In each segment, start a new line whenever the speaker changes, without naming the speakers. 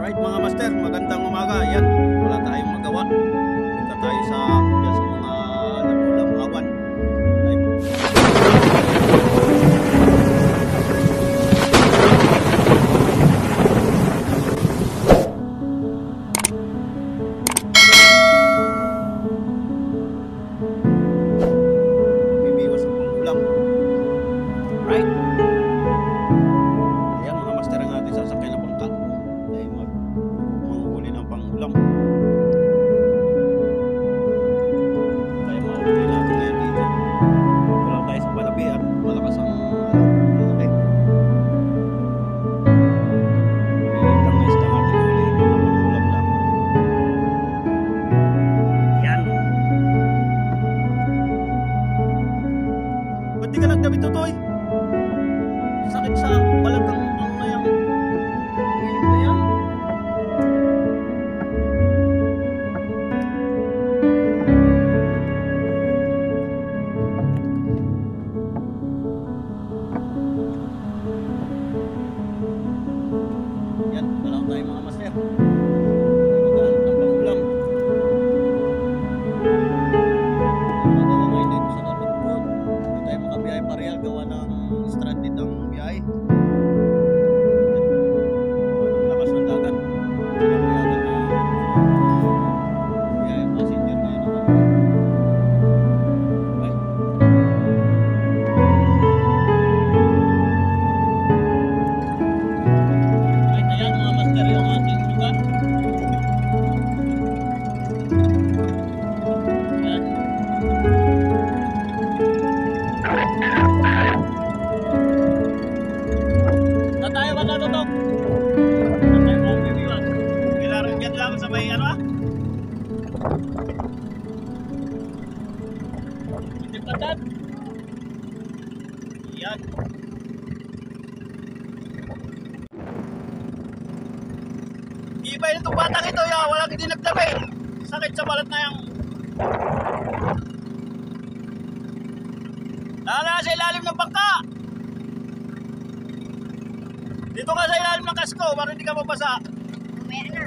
Alright mga master, magandang umaga. Yan, wala tayong magawa. Punta tayo sa mga nagulang awan. Bibiwas ang pangulam. Right? Ayan mga master, ang ating sasakyan na bangka. Dahil manghuli ng pangulam. Kaya mahuli natin ngayon dito. Ito lang tayo sa Palabi at malakas ang malaki. Maliit lang na isda natin huli. Mga pangulam lang. Yan. Ba't di ka nagdamit ito, Toy? Sakit sa balat ang mayang hilig na yan. Yan, dalaw tayo mga master. Maghanap ng pangulam. Magawa ngayon dito sa Kalugpot. Hindi tayo makabiyahe pa real, gawa ng stranded ang biyahe. Ang lakas ng dagat. Pinapayagan na biyahe passenger ngayon ang Kalugpot. Okay. Right, ayan mga master yung ating lugar. Ayan. Na tayo ba natutok? Na tayo ba bibiwan? Kailangan yan lang sa may ano ah? Hindi patat. Yan. Iba yung itong batang ito ya, walang hindi nagtabi. Sakit sa balat na yung nala sa ilalim ng bangka. Dito ka sa ilalim ng kasko para hindi ka mabasa.
Mamaya na.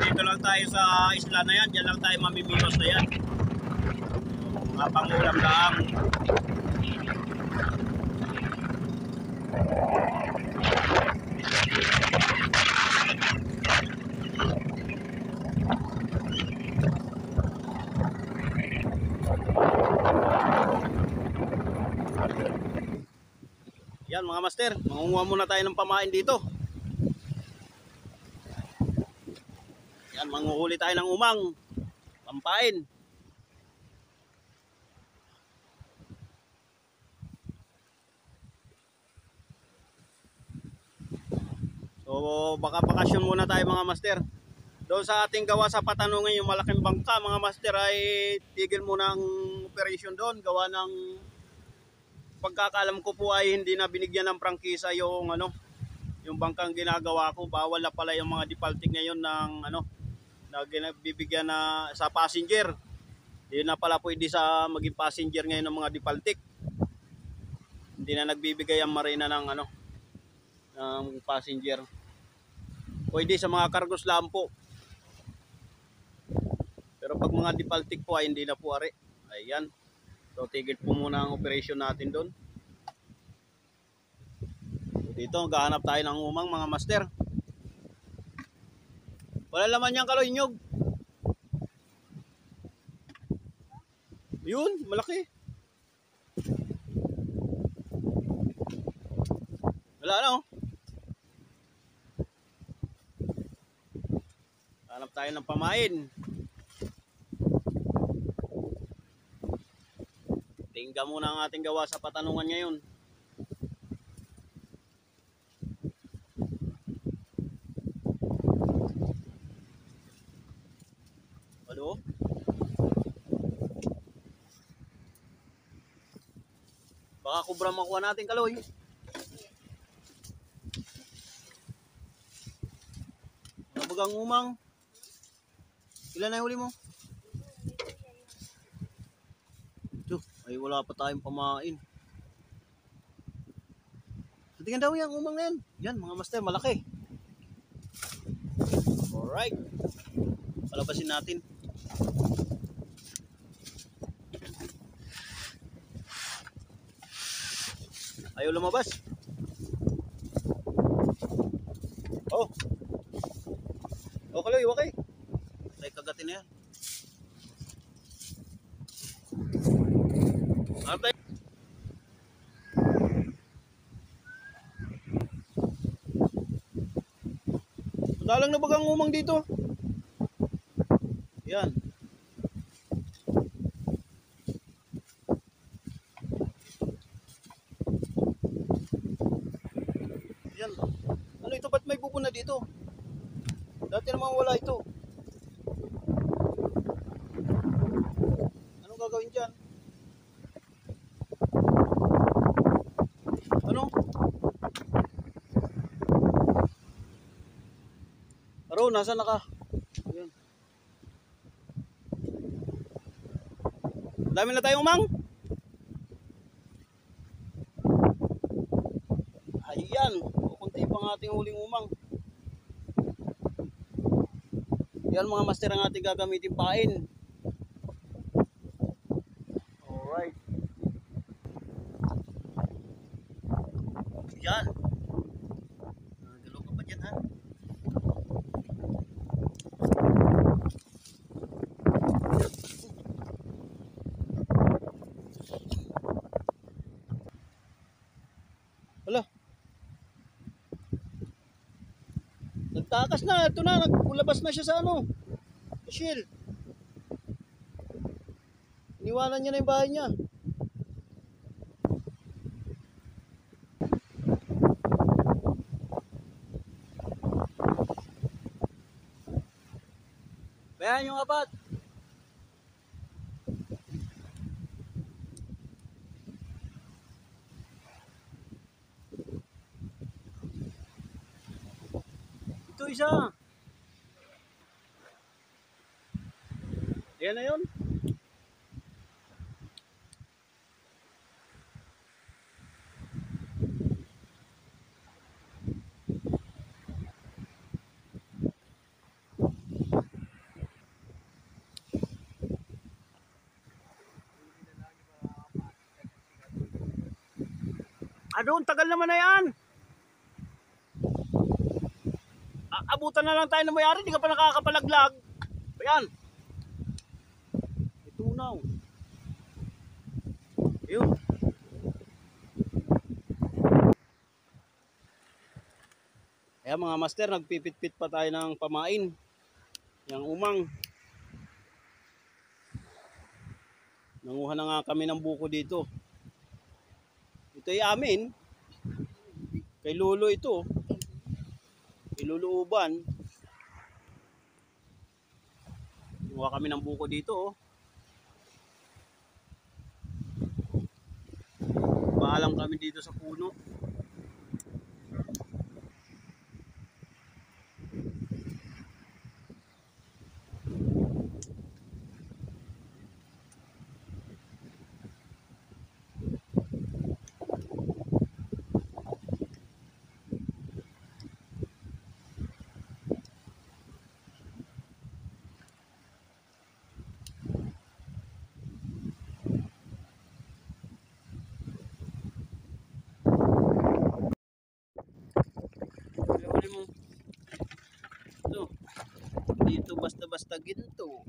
Dito lang tayo sa isla na yan, dyan lang tayo mamimilos na yan. Mga pangulam lang. Yan mga master, mangunguha muna tayo ng pamain dito. Yan, manguhuli tayo ng umang, pampain. So baka bakasyon muna tayo mga master. Doon sa ating gawa sa Patanungan, yung malaking bangka mga master, ay tigil muna ang operation doon. Gawa ng pagkakalam ko po ay hindi na binigyan ng prangkisa yung yung bangkang ginagawa ko. Bawal na pala yung mga dipaltik ngayon ng na bibigyan na sa passenger. Hindi na pala pwede sa maging passenger ngayon ng mga dipaltik. Hindi na nagbibigay ang marina ng ng passenger. Pwede sa mga cargos lang po. Pero pag mga dipaltik po ay hindi na po ari. Ayan. So tigil po muna ang operation natin doon. So, dito gahanap tayo ng umang mga master. Wala laman niyang kaloynyog. Yun, malaki. Wala na oh. Hanap tayo ng pamain. Tingga muna ang ating gawa sa patanungan ngayon. Ano? Baka kubra makuha natin, Kaloy. Nabagang umang. Ilan na huli mo? Ito, ay wala pa tayong pamain. So, tingnan daw yung umang na yan. Yan, mga master, malaki. Alright. Palabasin natin. Ayaw lumabas. Oh. Oh, Kaloy, okay. Ay, kagatin na yan. Atay. Madalang na bagang umang dito. Yan. Yan. Ano ito? Ba't may bubuna dito? Dati naman wala ito. Anong gagawin dyan? Ano? Aro, nasa na ka? Yan. Dami na tayong umang? Ayan. Kunti pa ang ating huling umang. Yan mga master ang ating gagamitin pain. Alright. Yan. Galaw ka pa dyan, ha? Wala. Nagtakas na. Ito na. Naglabas na siya sa ano. Shield. Iniwanan niya na yung bahay niya. Bayan yung apat. Ito isa. Yan na yun. Ano, tagal naman na yan. Abutan na lang tayo ng mayari, di ka pa nakakapalaglag. Ayan. Itunaw. Ayun. Kaya mga master, nagpipit-pit pa tayo ng pamain. Yang umang. Nanguha na nga kami ng buko dito. Ito ay amin. Kay Lolo ito. Kay Lolo Uban. Nanguha kami ng buko dito. Paalam kami dito sa puno. Mo. Ito. Dito basta-basta ginto.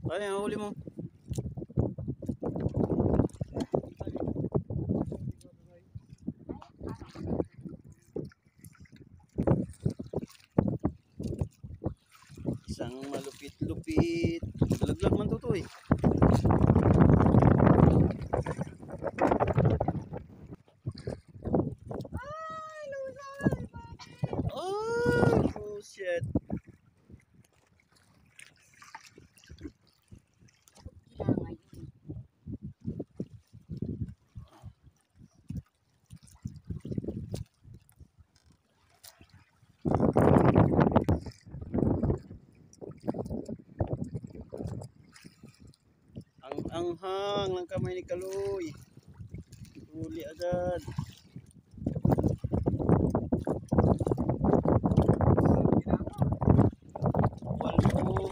Ano yung huli mo? Ang malupit-lupit. Laglag man to eh. Oh, shit. Ang anghang ng kamay ni Kaloy. Huli agad. Walo.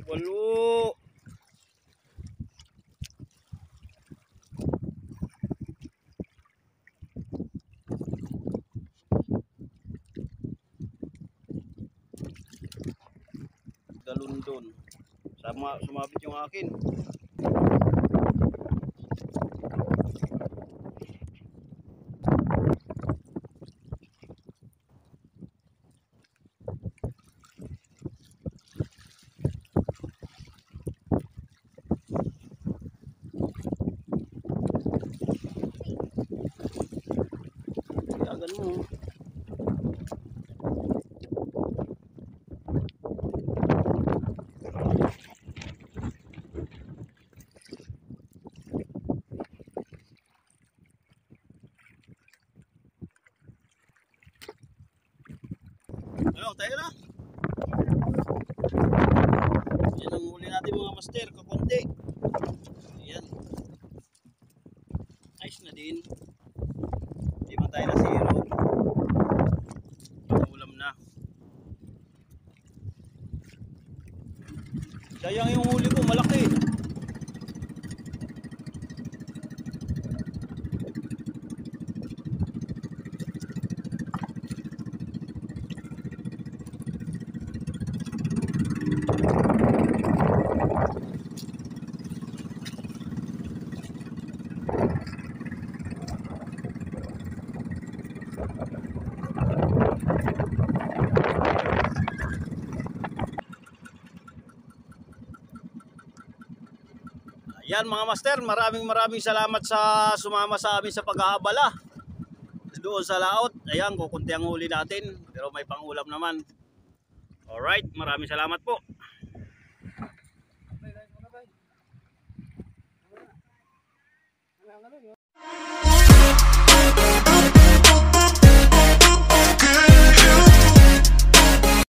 Walo. Galundon. Sumabit yung akin. Yagan mo. Ano, tayo na. Yan ang huli natin mga master, kakunti. Ayan. Ayos na din. Hindi man tayo na zero. Ulam na. Sayang yung huli ko, malaki. Yan mga master, maraming salamat sa sumama sa amin sa pag-aabala doon sa laot. Ayan, kukunti ang huli natin pero may pangulam naman. Alright, maraming salamat po.